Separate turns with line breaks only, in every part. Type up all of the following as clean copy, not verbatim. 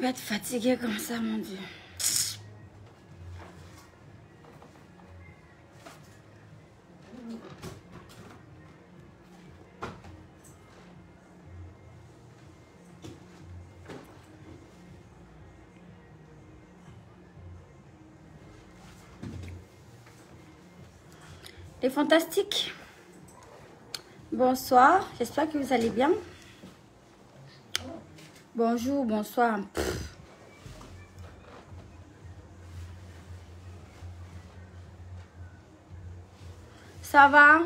peut être fatigué comme ça, mon Dieu. Les fantastiques. Bonsoir, j'espère que vous allez bien. Bonjour, bonsoir. Ça va?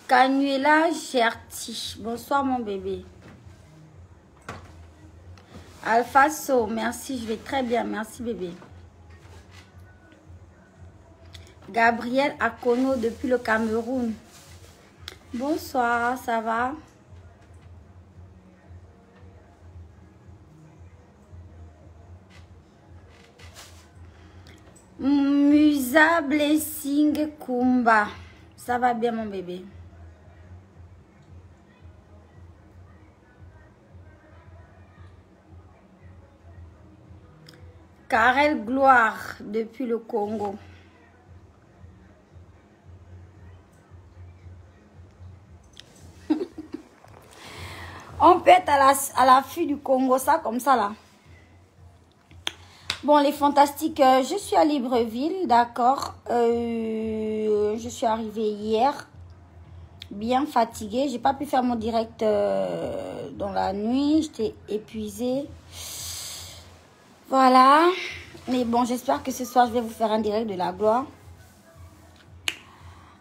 Canuela Gerti. Bonsoir mon bébé. Alphaso, merci, je vais très bien, merci bébé. Gabriel Akono depuis le Cameroun. Bonsoir, ça va? Musa Blessing Kumba. Ça va bien mon bébé? Karel Gloire depuis le Congo. On peut être à l'affût du Congo, ça comme ça là. Bon, les fantastiques, je suis à Libreville, d'accord. Je suis arrivée hier, bien fatiguée. J'ai pas pu faire mon direct dans la nuit, j'étais épuisée. Voilà. Mais bon, j'espère que ce soir, je vais vous faire un direct de la gloire.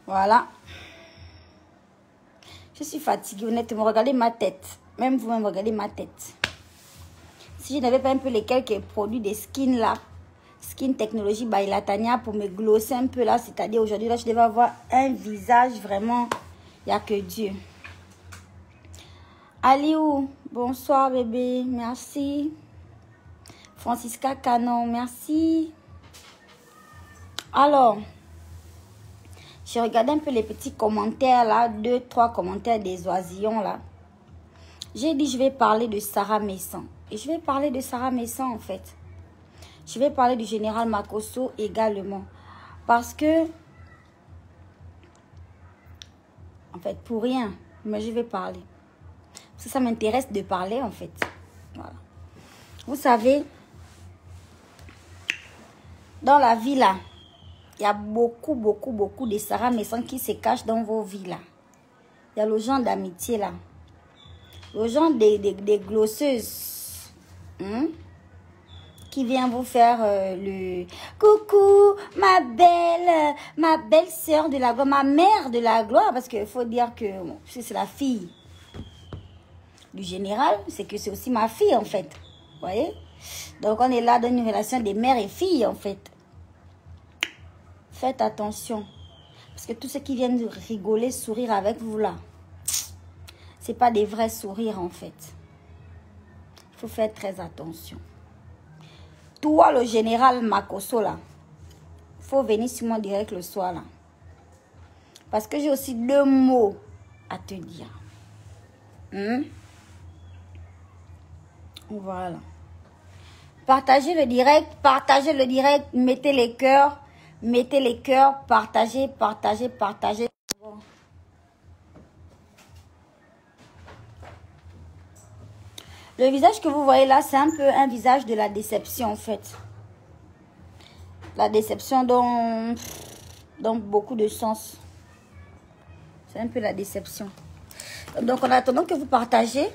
Voilà. Je suis fatiguée, honnêtement. Regardez ma tête. Même vous-même, regardez ma tête. Si je n'avais pas un peu les quelques produits des skins là, Skin Technologie by Latanya pour me glosser un peu là, c'est-à-dire aujourd'hui là, je devais avoir un visage vraiment, il n'y a que Dieu. Aliou, bonsoir bébé, merci. Francisca Canon, merci. Alors, j'ai regardé un peu les petits commentaires là, 2-3 commentaires des oisillons là. J'ai dit je vais parler de Sarah Messan. Et je vais parler de Sarah Messan en fait. Je vais parler du général Makosso également. Parce que, en fait, pour rien, mais je vais parler. Parce que ça m'intéresse de parler en fait. Voilà. Vous savez, dans la vie là, il y a beaucoup de Sarah Messan qui se cachent dans vos vies là. Il y a le genre d'amitié là. Le genre des glosseuses. Qui vient vous faire le coucou, ma belle sœur de la gloire, ma mère de la gloire, parce qu'il faut dire que bon, c'est la fille du général, c'est que c'est aussi ma fille en fait. Vous voyez? Donc on est là dans une relation des mères et filles en fait. Faites attention. Parce que tous ceux qui viennent rigoler, sourire avec vous là, c'est pas des vrais sourires en fait. Il faut faire très attention. Toi, le général Makosso, là, faut venir sur mon direct le soir, là. Parce que j'ai aussi 2 mots à te dire. Voilà. Partagez le direct, mettez les cœurs, partagez. Le visage que vous voyez là, c'est un peu un visage de la déception en fait. La déception dans beaucoup de sens. C'est un peu la déception. Donc en attendant que vous partagez,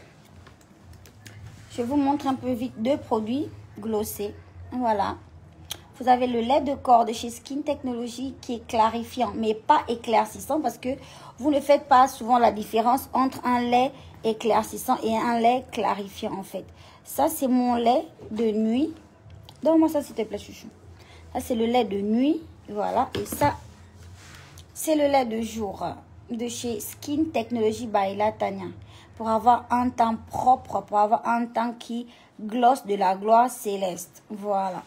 je vous montre un peu vite 2 produits glossés. Voilà. Vous avez le lait de corps de chez Skin Technologie qui est clarifiant, mais pas éclaircissant parce que vous ne faites pas souvent la différence entre un lait éclaircissant et un lait clarifiant en fait. Ça, c'est mon lait de nuit. Donne-moi ça s'il te plaît, chouchou. Ça, c'est le lait de nuit. Voilà. Et ça, c'est le lait de jour de chez Skin Technologie by Latanya. Pour avoir un teint propre, pour avoir un teint qui glosse de la gloire céleste. Voilà.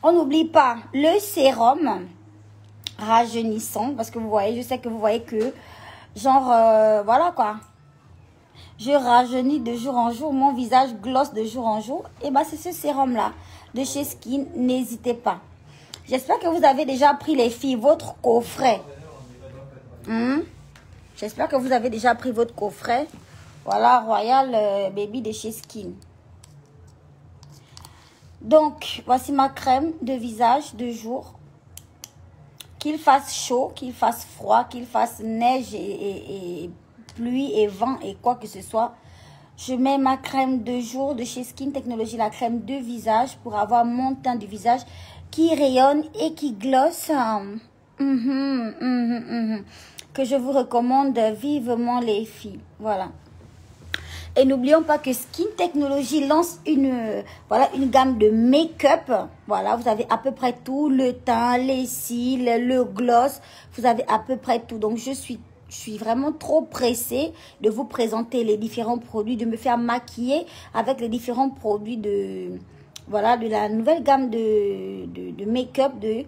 On n'oublie pas le sérum rajeunissant. Parce que vous voyez, je sais que vous voyez que Genre, voilà quoi. Je rajeunis de jour en jour, mon visage gloss de jour en jour. Et bah c'est ce sérum là de chez Skin, n'hésitez pas. J'espère que vous avez déjà pris les filles votre coffret. J'espère que vous avez déjà pris votre coffret. Voilà, Royal Baby de chez Skin. Donc, voici ma crème de visage de jour. Qu'il fasse chaud, qu'il fasse froid, qu'il fasse neige et pluie et vent et quoi que ce soit. Je mets ma crème de jour de chez Skin Technology, la crème de visage pour avoir mon teint de visage qui rayonne et qui glosse. Que je vous recommande vivement les filles. Voilà. Et n'oublions pas que Skin Technology lance une gamme de make-up. Voilà, vous avez à peu près tout. Le teint, les cils, le gloss. Vous avez à peu près tout. Donc, je suis vraiment trop pressée de vous présenter les différents produits, de me faire maquiller avec les différents produits de la nouvelle gamme de make-up de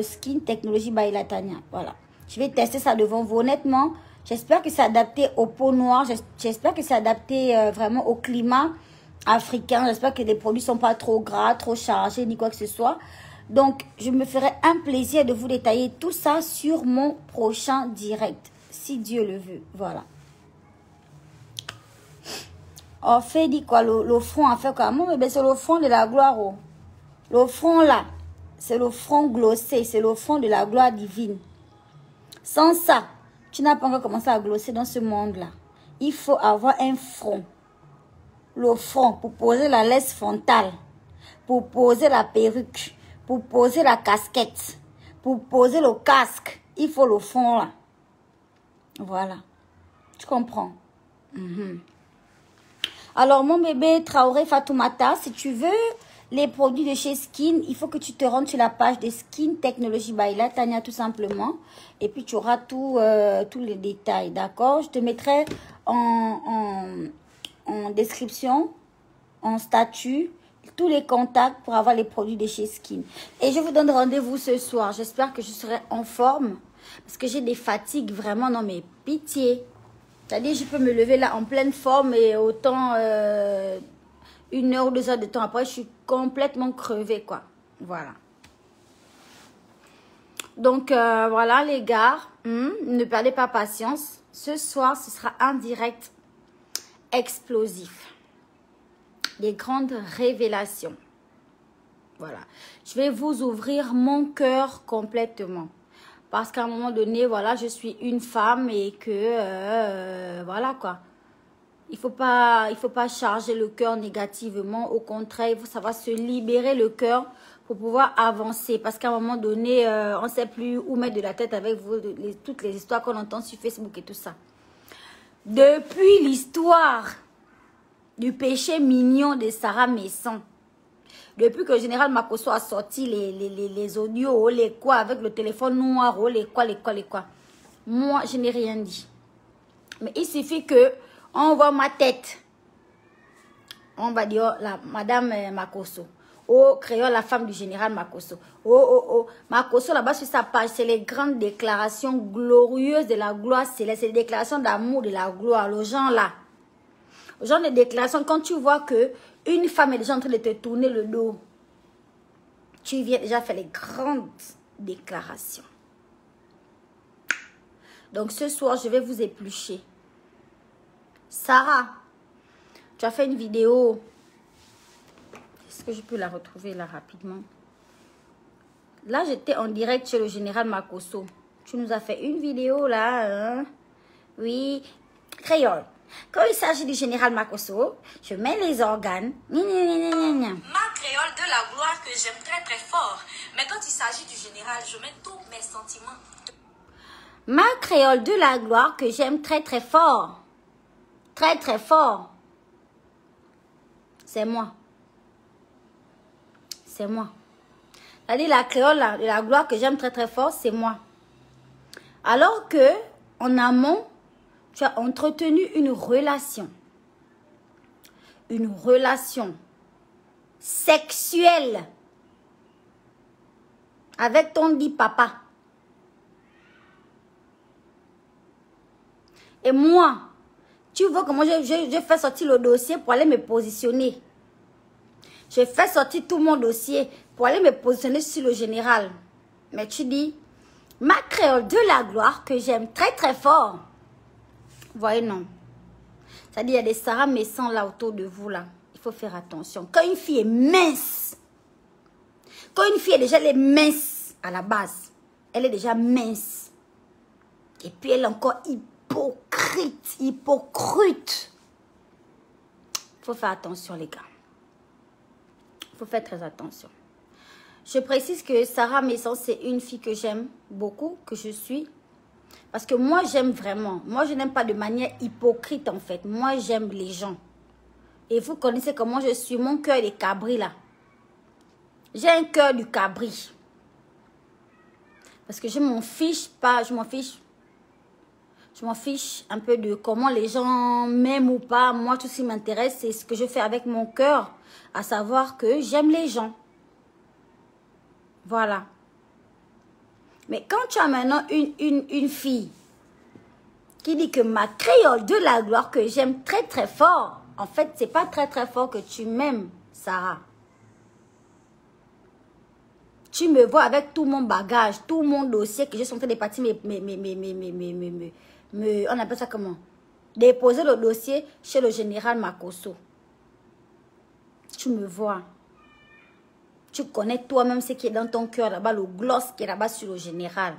Skin Technology by Latanya. Voilà. Je vais tester ça devant vous. Honnêtement, j'espère que c'est adapté aux peaux noires. J'espère que c'est adapté vraiment au climat africain. J'espère que les produits ne sont pas trop gras, trop chargés, ni quoi que ce soit. Donc, je me ferai un plaisir de vous détailler tout ça sur mon prochain direct. Si Dieu le veut. Voilà. On fait dit quoi? Le front, en fait quoi? Mon bébé, c'est le front de la gloire. Oh. Le front là, c'est le front glossé. C'est le front de la gloire divine. Sans ça, tu n'as pas encore commencé à glosser dans ce monde-là. Il faut avoir un front. Le front pour poser la laisse frontale. Pour poser la perruque. Pour poser la casquette. Pour poser le casque. Il faut le front là. Voilà. Tu comprends? Alors, mon bébé Traoré Fatoumata, si tu veux les produits de chez Skin, il faut que tu te rendes sur la page de Skin Technology by Latanya tout simplement. Et puis, tu auras tous les détails, d'accord? Je te mettrai en description, en statut, tous les contacts pour avoir les produits de chez Skin. Et je vous donne rendez-vous ce soir. J'espère que je serai en forme parce que j'ai des fatigues vraiment, non mais pitié. C'est-à-dire, je peux me lever là en pleine forme et autant 1 heure ou 2 heures de temps après, je suis complètement crevée, quoi. Voilà. Donc, voilà, les gars. Ne perdez pas patience. Ce soir, ce sera un direct explosif. Des grandes révélations. Voilà. Je vais vous ouvrir mon cœur complètement. Parce qu'à un moment donné, voilà, je suis une femme et que, voilà quoi. Il faut pas charger le cœur négativement. Au contraire, il faut savoir se libérer le cœur pour pouvoir avancer. Parce qu'à un moment donné, on ne sait plus où mettre de la tête avec vous, toutes les histoires qu'on entend sur Facebook et tout ça. Depuis l'histoire du péché mignon de Sarah Messon, depuis que le général Makosso a sorti les audios, les quoi, avec le téléphone noir, les quoi. Moi, je n'ai rien dit. Mais il suffit que on voit ma tête. On va dire Madame Makosso. Oh, créole, la femme du général Makosso. Oh. Makosso, là-bas sur sa page, c'est les grandes déclarations glorieuses de la gloire céleste. C'est les déclarations d'amour de la gloire. Les gens là. Les gens de déclarations, quand tu vois que une femme est déjà en train de te tourner le dos, tu viens déjà faire les grandes déclarations. Donc ce soir, je vais vous éplucher. Sarah, tu as fait une vidéo. Est-ce que je peux la retrouver là rapidement? Là, j'étais en direct chez le général Makosso. Tu nous as fait une vidéo là. Hein? Oui, créole. Quand il s'agit du général Makosso, je mets les organes.
Ma créole de la gloire que j'aime très très fort. Mais quand il s'agit du général, je mets tous mes sentiments.
Ma créole de la gloire que j'aime très très fort. Très très fort. C'est moi. C'est moi. C'est-à-dire la créole de la gloire que j'aime très très fort, c'est moi. Alors que, en amont, tu as entretenu une relation sexuelle avec ton dit papa. Et moi, tu vois comment je fais sortir le dossier pour aller me positionner. Je fais sortir tout mon dossier pour aller me positionner sur le général. Mais tu dis, ma créole de la gloire que j'aime très très fort. Vous voyez, non. C'est-à-dire, il y a des Sarah Messan là autour de vous là. Il faut faire attention. Quand une fille est mince, quand une fille est déjà elle est mince à la base, elle est déjà mince. Et puis elle est encore hypocrite. Il faut faire attention les gars. Il faut faire très attention. Je précise que Sarah Messan, c'est une fille que j'aime beaucoup, que je suis. Parce que moi, j'aime vraiment. Moi, je n'aime pas de manière hypocrite, en fait. Moi, j'aime les gens. Et vous connaissez comment je suis. Mon cœur est cabri, là. J'ai un cœur du cabri. Parce que je m'en fiche pas. Je m'en fiche un peu de comment les gens m'aiment ou pas. Moi, tout ce qui m'intéresse, c'est ce que je fais avec mon cœur. À savoir que j'aime les gens. Voilà. Mais quand tu as maintenant une fille qui dit que ma créole de la gloire que j'aime très très fort, en fait, c'est pas très très fort que tu m'aimes, Sarah. Tu me vois avec tout mon bagage, tout mon dossier que j'ai sont en train de partir, on appelle ça comment? Déposer le dossier chez le général Makosso. Tu me vois. Tu connais toi-même ce qui est dans ton cœur là-bas, le gloss qui est là-bas sur le général.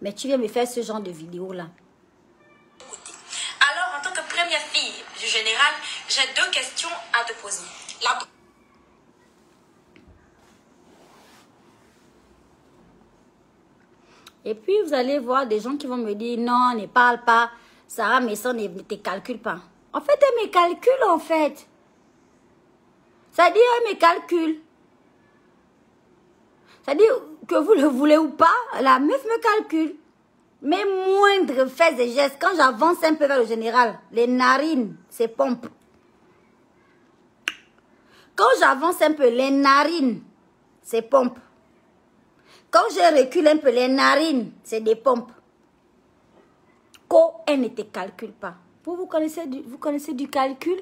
Mais tu viens me faire ce genre de vidéo là.
Alors, en tant que première fille du général, j'ai 2 questions à te poser.
Et puis, vous allez voir des gens qui vont me dire, non, ne parle pas. Sarah Messan ne te calcule pas. En fait, elle me calcule, en fait. C'est-à-dire, elle me calcule. C'est-à-dire que vous le voulez ou pas, la meuf me calcule. Mes moindres faits et gestes, quand j'avance un peu vers le général, les narines, c'est pompe. Quand j'avance un peu, les narines, c'est pompe. Quand je recule un peu, les narines, c'est des pompes. Elle ne te calcule pas. Vous connaissez du calcul?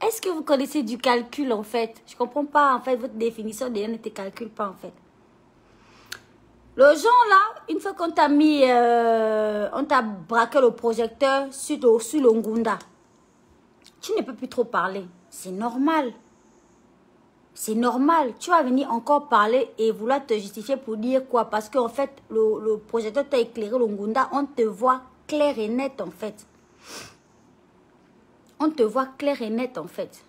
Est-ce que vous connaissez du calcul en fait? Je ne comprends pas en fait votre définition de ne te calcule pas en fait. Le genre là, une fois qu'on t'a mis, on t'a braqué le projecteur sur le Ngunda, tu ne peux plus trop parler. C'est normal. C'est normal. Tu vas venir encore parler et vouloir te justifier pour dire quoi? Parce qu'en fait, le projecteur t'a éclairé le Ngunda, on te voit clair et net en fait. On te voit clair et net en fait.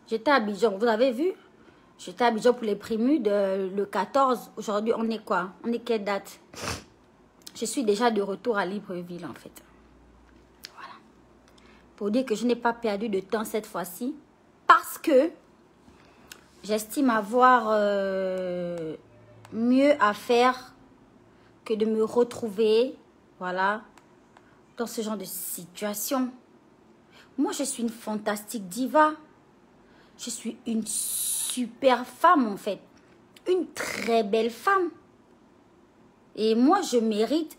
J'étais à Abidjan, vous avez vu? J'étais à Abidjan pour les Primudes le 14. Aujourd'hui, on est quoi? On est quelle date? Je suis déjà de retour à Libreville en fait. Voilà. Pour dire que je n'ai pas perdu de temps cette fois-ci. Parce que j'estime avoir mieux à faire que de me retrouver, voilà, dans ce genre de situation. Moi, je suis une fantastique diva. Je suis une super femme, en fait. Une très belle femme. Et moi, je mérite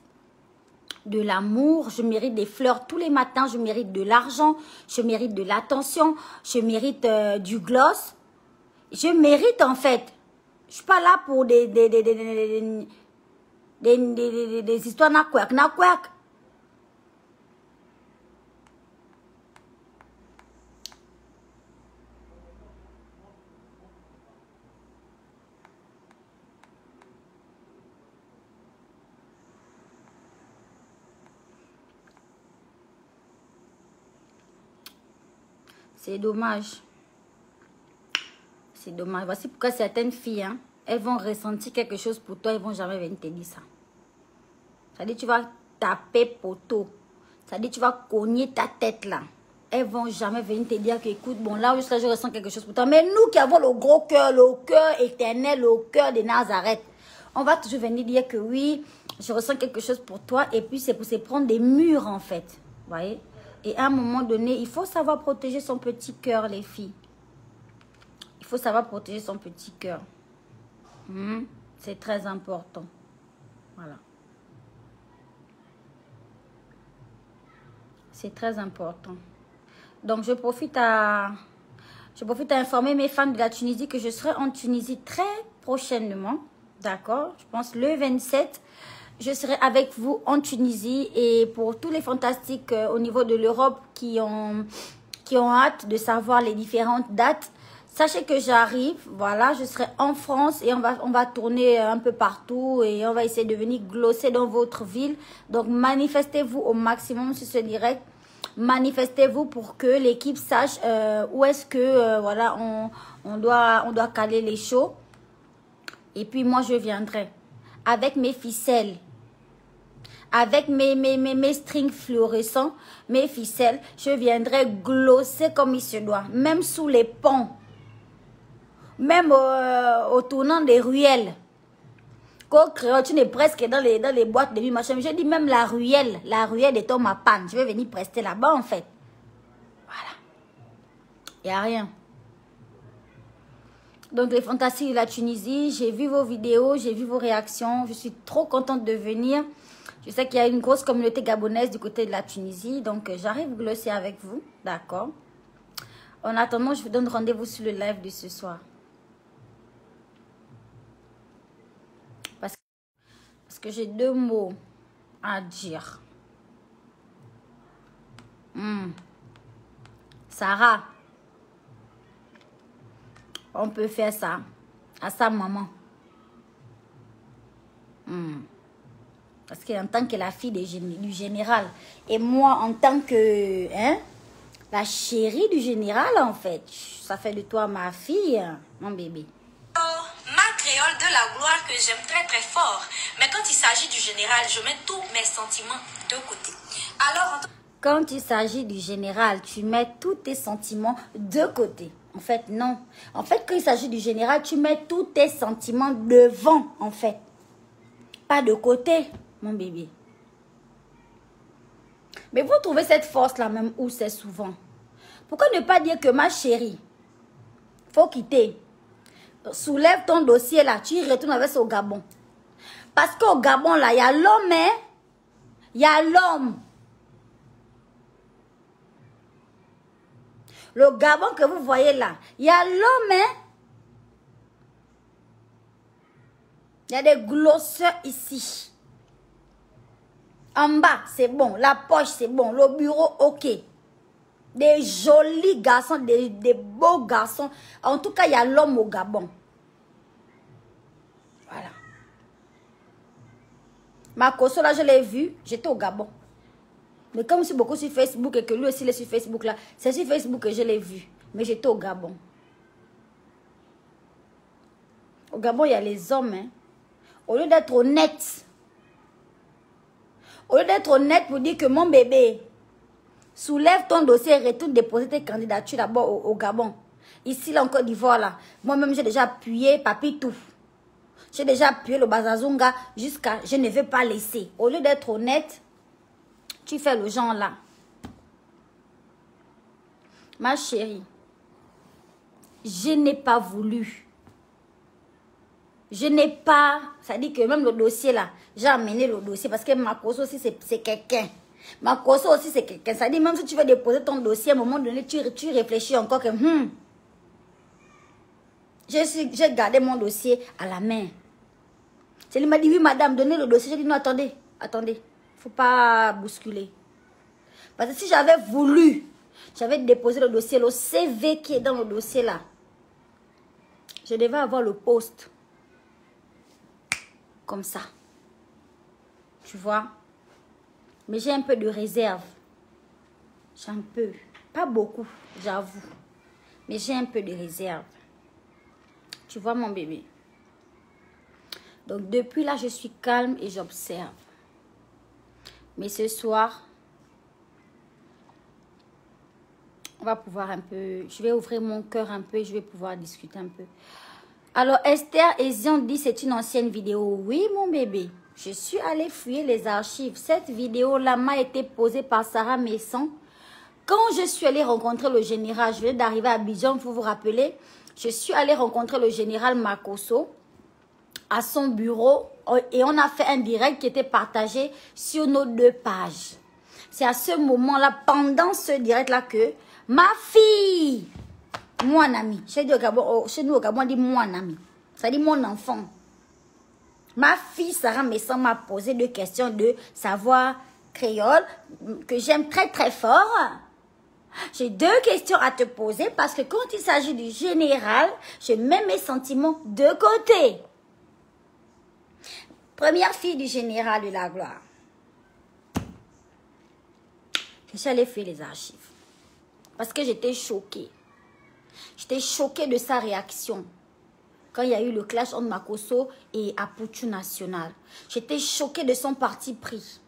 de l'amour, je mérite des fleurs tous les matins, je mérite de l'argent, je mérite de l'attention, je mérite du gloss. Je mérite, en fait. Je suis pas là pour des histoires nakwak. C'est dommage. C'est dommage. Voici pourquoi certaines filles, hein, elles vont ressentir quelque chose pour toi, elles vont jamais venir te dire ça. Ça dit tu vas taper poteau. Ça dit tu vas cogner ta tête là. Elles vont jamais venir te dire que écoute, bon là jusqu'à je ressens quelque chose pour toi. Mais nous qui avons le gros cœur, le cœur éternel, le cœur de Nazareth, on va toujours venir dire que oui, je ressens quelque chose pour toi. Et puis c'est pour se prendre des murs en fait. Vous voyez? Et à un moment donné, il faut savoir protéger son petit cœur, les filles. Il faut savoir protéger son petit cœur. C'est très important. Voilà. C'est très important. Donc, je profite à informer mes fans de la Tunisie que je serai en Tunisie très prochainement. D'accord? Je pense le 27. Je serai avec vous en Tunisie. Et pour tous les fantastiques au niveau de l'Europe qui ont hâte de savoir les différentes dates, sachez que j'arrive. Voilà, je serai en France et on va tourner un peu partout. Et on va essayer de venir glosser dans votre ville. Donc, manifestez-vous au maximum sur ce direct. Manifestez-vous pour que l'équipe sache où est-ce que voilà, on doit caler les shows. Et puis moi je viendrai avec mes ficelles, avec mes strings fluorescents, mes ficelles. Je viendrai glosser comme il se doit, même sous les ponts, même au tournant des ruelles. Tu n'es presque dans les boîtes de nuit, machin. Je dis même la ruelle est en ma panne. Je vais venir prester là-bas, en fait. Voilà. Il n'y a rien. Donc, les fantastiques de la Tunisie, j'ai vu vos vidéos, j'ai vu vos réactions. Je suis trop contente de venir. Je sais qu'il y a une grosse communauté gabonaise du côté de la Tunisie. Donc, j'arrive à glosser avec vous. D'accord. En attendant, je vous donne rendez-vous sur le live de ce soir. Parce que j'ai 2 mots à dire. Sarah, on peut faire ça à sa maman. Parce qu'en tant que la fille du général, et moi en tant que la chérie du général, en fait, ça fait de toi ma fille, mon bébé.
Ma créole de la gloire que j'aime très très fort. Mais quand il s'agit du général, je mets tous mes sentiments de côté. Alors,
quand il s'agit du général, tu mets tous tes sentiments de côté. En fait, non. En fait, quand il s'agit du général, tu mets tous tes sentiments devant, en fait. Pas de côté, mon bébé. Mais vous trouvez cette force-là même où c'est souvent. Pourquoi ne pas dire que ma chérie, faut quitter. Soulève ton dossier là, tu y retournes avec au Gabon. Parce qu'au Gabon là, il y a l'homme, hein. Il y a l'homme. Le Gabon que vous voyez là, il y a l'homme, hein. Il y a des glosseurs ici. En bas, c'est bon. La poche, c'est bon. Le bureau, ok. Des jolis garçons, des beaux garçons. En tout cas, il y a l'homme au Gabon. Voilà. Makosso, là, je l'ai vu. J'étais au Gabon. Mais comme je suis beaucoup sur Facebook et que lui aussi il est sur Facebook là, c'est sur Facebook que je l'ai vu. Mais j'étais au Gabon. Au Gabon, il y a les hommes. Hein. Au lieu d'être honnête, pour dire que mon bébé, soulève ton dossier et retourne déposer tes candidatures d'abord au Gabon. Ici, là, en Côte d'Ivoire, là, moi-même, j'ai déjà appuyé papi tout. J'ai déjà appuyé le Bazazunga jusqu'à je ne vais pas laisser. Au lieu d'être honnête, tu fais le genre là. Ma chérie, je n'ai pas voulu. Je n'ai pas... Ça dit que même le dossier là, j'ai amené le dossier parce que Makosso aussi c'est quelqu'un. Makosso aussi c'est quelqu'un. Ça dit même si tu veux déposer ton dossier, à un moment donné, tu réfléchis encore que... J'ai gardé mon dossier à la main. Il m'a dit, oui madame, donnez le dossier. J'ai dit, non, attendez. Il ne faut pas bousculer. Parce que si j'avais voulu, j'avais déposé le dossier, le CV qui est dans le dossier là. Je devais avoir le poste. Comme ça. Tu vois? Mais j'ai un peu de réserve. J'ai un peu. Pas beaucoup, j'avoue. Mais j'ai un peu de réserve. Tu vois mon bébé? Donc depuis là, je suis calme et j'observe. Mais ce soir, on va pouvoir un peu... Je vais ouvrir mon cœur un peu et je vais pouvoir discuter un peu. Alors Esther Ezion dit c'est une ancienne vidéo. Oui mon bébé, je suis allée fouiller les archives. Cette vidéo-là m'a été posée par Sarah Messon. Quand je suis allée rencontrer le général, je venais d'arriver à Abidjan, vous vous rappelez, je suis allée rencontrer le général Makosso. à son bureau et on a fait un direct qui était partagé sur nos 2 pages. C'est à ce moment-là, pendant ce direct-là, que ma fille, mon ami, chez nous au Gabon, on dit mon ami, ça dit mon enfant. Ma fille Sarah Messan m'a posé 2 questions de savoir créole que j'aime très très fort. J'ai 2 questions à te poser parce que quand il s'agit du général, je mets mes sentiments de côté. Première fille du général de la gloire. Je suis allée faire les archives parce que j'étais choquée. J'étais choquée de sa réaction quand il y a eu le clash entre Makosso et Apuchu National. J'étais choquée de son parti pris.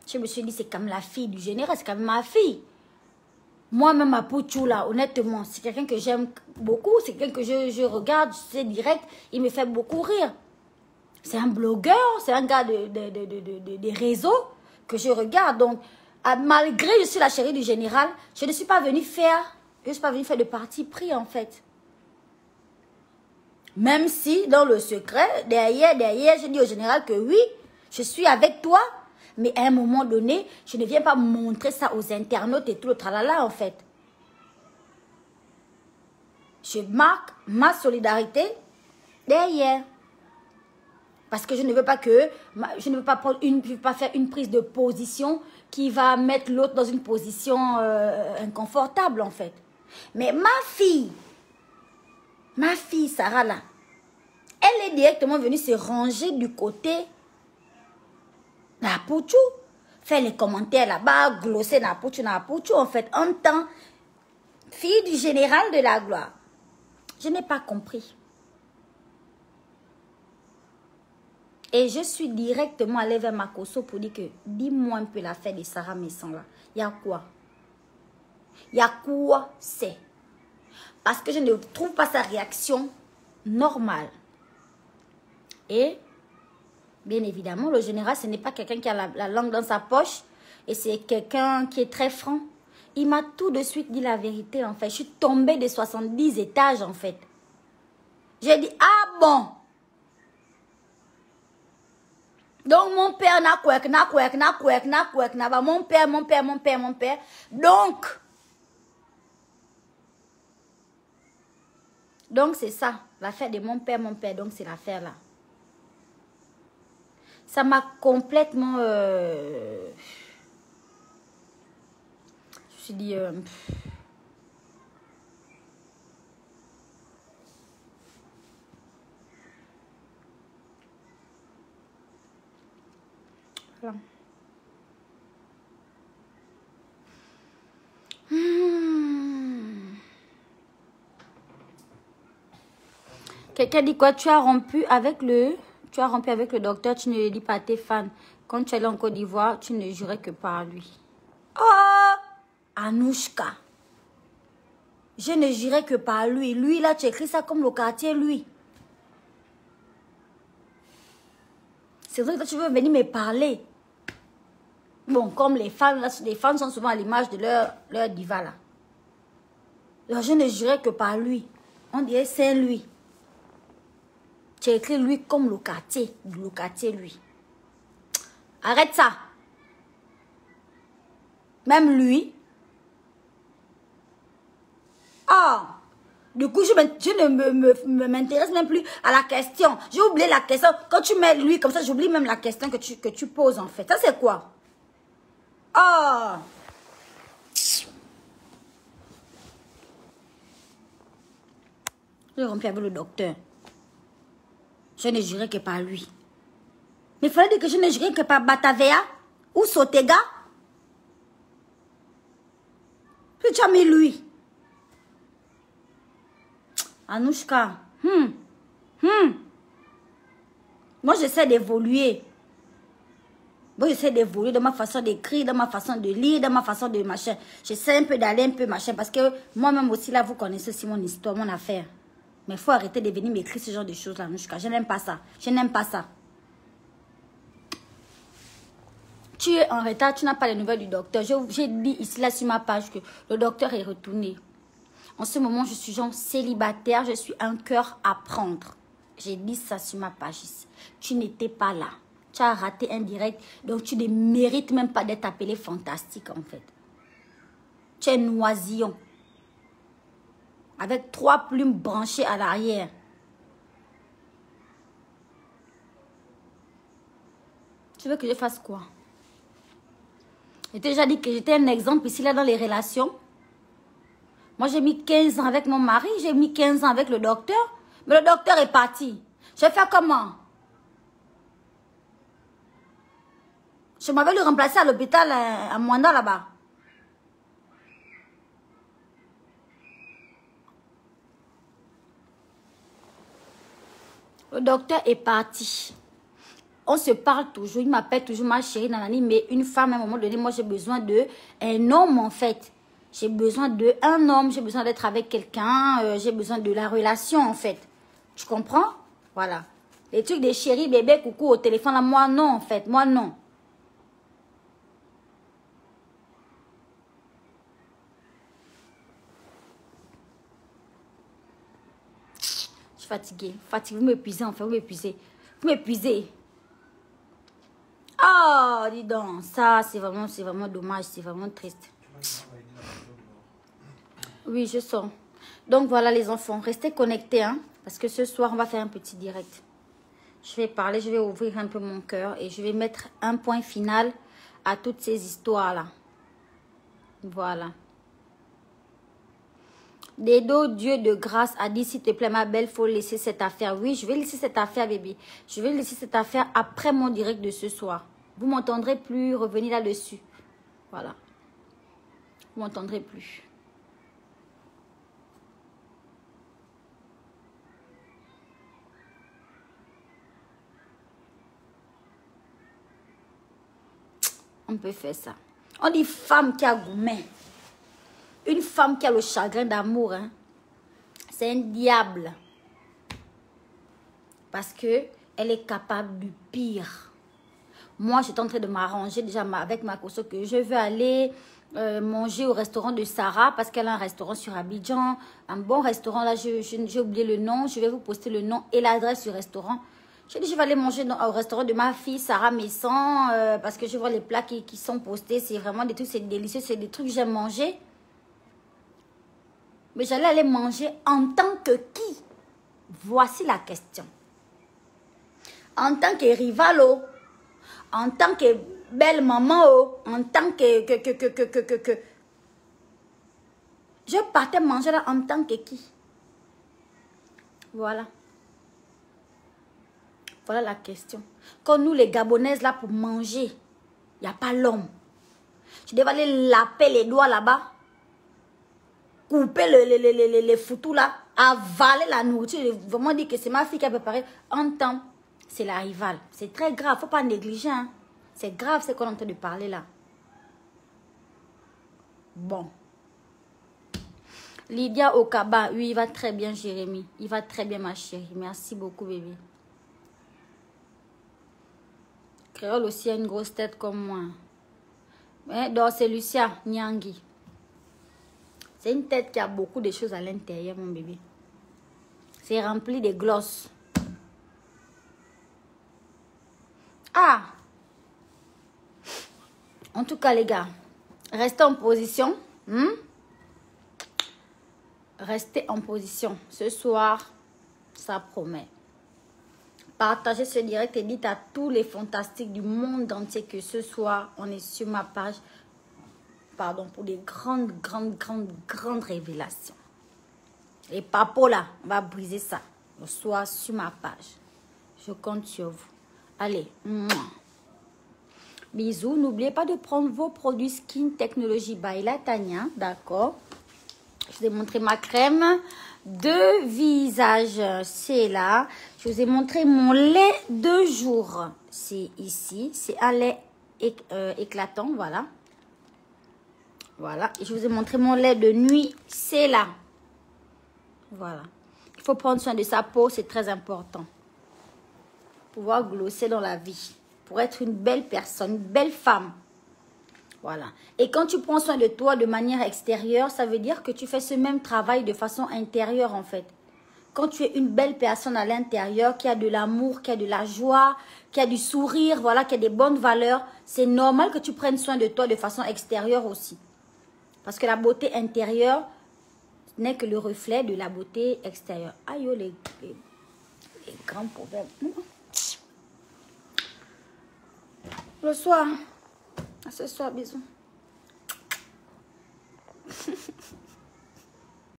Je me suis dit, c'est comme la fille du général, c'est comme ma fille. Moi-même, Apuchu, là, honnêtement, c'est quelqu'un que j'aime beaucoup, c'est quelqu'un que je regarde, c'est direct, il me fait beaucoup rire. C'est un blogueur, c'est un gars des réseaux que je regarde. Donc, malgré que je suis la chérie du général, je ne suis pas venue faire de parti pris, en fait. Même si, dans le secret, derrière, je dis au général que oui, je suis avec toi, mais à un moment donné, je ne viens pas montrer ça aux internautes et tout le tralala, en fait. Je marque ma solidarité derrière. Parce que je ne veux pas faire une prise de position qui va mettre l'autre dans une position inconfortable, en fait. Mais ma fille Sarah là, elle est directement venue se ranger du côté Napuchu, faire les commentaires là-bas, glosser Napuchu, en fait, en tant fille du général de la gloire. Je n'ai pas compris. Et je suis directement allée vers Makosso pour dire que, dis-moi un peu l'affaire de Sarah Messan là. Il y a quoi? Il y a quoi c'est? Parce que je ne trouve pas sa réaction normale. Et, bien évidemment, le général, ce n'est pas quelqu'un qui a la langue dans sa poche. Et c'est quelqu'un qui est très franc. Il m'a tout de suite dit la vérité, en fait. Je suis tombée de 70 étages, en fait. J'ai dit, ah bon? Donc, mon père n'a quoi, mon père. Donc, c'est ça, l'affaire de mon père, donc c'est l'affaire là. Ça m'a complètement... Je me suis dit... Voilà. Quelqu'un dit quoi? Tu as rompu avec le docteur, tu ne le dis pas à tes fans. Quand tu es allé en Côte d'Ivoire, tu ne jurais que par lui. Oh! Anouchka. Je ne jurais que par lui. Lui, là, tu écris ça comme le quartier, lui. C'est vrai que tu veux venir me parler. Bon, comme les fans, là, les fans sont souvent à l'image de leur diva, là. Alors, je ne jurais que par lui. On dirait c'est lui. Tu as écrit lui comme le quartier, lui. Arrête ça. Même lui. Ah, du coup, je ne m'intéresse même plus à la question. J'ai oublié la question. Quand tu mets lui comme ça, j'oublie même la question que tu poses en fait. Ça, c'est quoi? Ah. J'ai rompu avec le docteur. Je ne jurais que par lui. Mais il fallait dire que je ne jurais que par Batavea ou Sotega. Puis tu as mis lui. Anouchka. Moi, j'essaie d'évoluer. Moi, j'essaie d'évoluer dans ma façon d'écrire, dans ma façon de lire, dans ma façon de machin. J'essaie un peu d'aller un peu machin. Parce que moi-même aussi, là, vous connaissez aussi mon histoire, mon affaire. Mais il faut arrêter de venir m'écrire ce genre de choses là, Anouchka. Je n'aime pas ça. Je n'aime pas ça. Tu es en retard, tu n'as pas les nouvelles du docteur. J'ai dit ici, là, sur ma page, que le docteur est retourné. En ce moment, je suis genre célibataire. Je suis un cœur à prendre. J'ai dit ça sur ma page ici. Tu n'étais pas là. Tu as raté un direct. Donc, tu ne mérites même pas d'être appelé fantastique, en fait. Tu es noisillon. Avec 3 plumes branchées à l'arrière. Tu veux que je fasse quoi? Je t'ai déjà dit que j'étais un exemple ici, là, dans les relations. Moi, j'ai mis 15 ans avec mon mari. J'ai mis 15 ans avec le docteur. Mais le docteur est parti. Je vais faire comment? Je m'avais le remplacé à l'hôpital à Mwanda, là-bas. Le docteur est parti. On se parle toujours. Il m'appelle toujours ma chérie, nanani. Mais une femme, à un moment donné, moi, j'ai besoin d'un homme, en fait. J'ai besoin d'un homme. J'ai besoin d'être avec quelqu'un. J'ai besoin de la relation, en fait. Tu comprends? Voilà. Les trucs des chéris, bébé, coucou au téléphone, là, moi, non, en fait. Moi, non. Je suis fatiguée. Fatiguée, vous m'épuisez, en fait. Vous m'épuisez. Vous m'épuisez. Oh, dis donc. Ça, c'est vraiment dommage. C'est vraiment triste. Oui, je sens. Donc, voilà, les enfants. Restez connectés, hein. Parce que ce soir, on va faire un petit direct. Je vais parler, je vais ouvrir un peu mon cœur et je vais mettre un point final à toutes ces histoires-là. Voilà. Dedo, Dieu de grâce, a dit, s'il te plaît, ma belle, il faut laisser cette affaire. Oui, je vais laisser cette affaire, bébé. Je vais laisser cette affaire après mon direct de ce soir. Vous ne m'entendrez plus revenir là-dessus. Voilà. Vous ne m'entendrez plus. On peut faire ça. On dit femme qui a gourmet. Une femme qui a le chagrin d'amour, hein, c'est un diable. Parce que elle est capable du pire. Moi, j'étais en train de m'arranger déjà avec ma conso que je veux aller manger au restaurant de Sarah parce qu'elle a un restaurant sur Abidjan. Un bon restaurant, là, j'ai oublié le nom. Je vais vous poster le nom et l'adresse du restaurant. J'ai dit, je vais aller manger au restaurant de ma fille, Sarah Messon, parce que je vois les plats qui sont postés. C'est vraiment des trucs, c'est délicieux. C'est des trucs que j'aime manger. Mais j'allais aller manger en tant que qui? Voici la question. En tant que rivalo, en tant que belle maman, en tant que... Je partais manger là en tant que qui? Voilà. Voilà la question. Quand nous, les Gabonaises, là, pour manger, il n'y a pas l'homme. Je devais aller laper les doigts là-bas, couper les foutous là, avaler la nourriture. Vraiment dire que c'est ma fille qui a préparé. En temps, c'est la rivale. C'est très grave, il ne faut pas négliger. Hein. C'est grave ce qu'on est en train de parler là. Bon. Lydia Okaba, oui, il va très bien, Jérémy. Il va très bien, ma chérie. Merci beaucoup, bébé. Créole aussi a une grosse tête comme moi. Mais donc, c'est Lucia Nyangui. C'est une tête qui a beaucoup de choses à l'intérieur, mon bébé. C'est rempli de glosses. Ah! En tout cas, les gars, restez en position. Restez en position. Ce soir, ça promet. Partagez ce direct et dites à tous les fantastiques du monde entier que ce soir, on est sur ma page. Pardon, pour des grandes révélations. Et Papo là, on va briser ça. Le soir sur ma page. Je compte sur vous. Allez. Bisous. N'oubliez pas de prendre vos produits Skin Technology by Latanya. D'accord. Je vous ai montré ma crème de visage. C'est là. Je vous ai montré mon lait de jour. C'est ici. C'est un lait éclatant. Voilà. Voilà. Et je vous ai montré mon lait de nuit. C'est là. Voilà. Il faut prendre soin de sa peau. C'est très important. Pouvoir glosser dans la vie. Pour être une belle personne. Une belle femme. Voilà. Et quand tu prends soin de toi de manière extérieure, ça veut dire que tu fais ce même travail de façon intérieure en fait. quand tu es une belle personne à l'intérieur, qui a de l'amour, qui a de la joie, qui a du sourire, voilà, qui a des bonnes valeurs, c'est normal que tu prennes soin de toi de façon extérieure aussi. Parce que la beauté intérieure n'est que le reflet de la beauté extérieure. Aïe, oh, les grands problèmes. Le soir. À ce soir, bisous.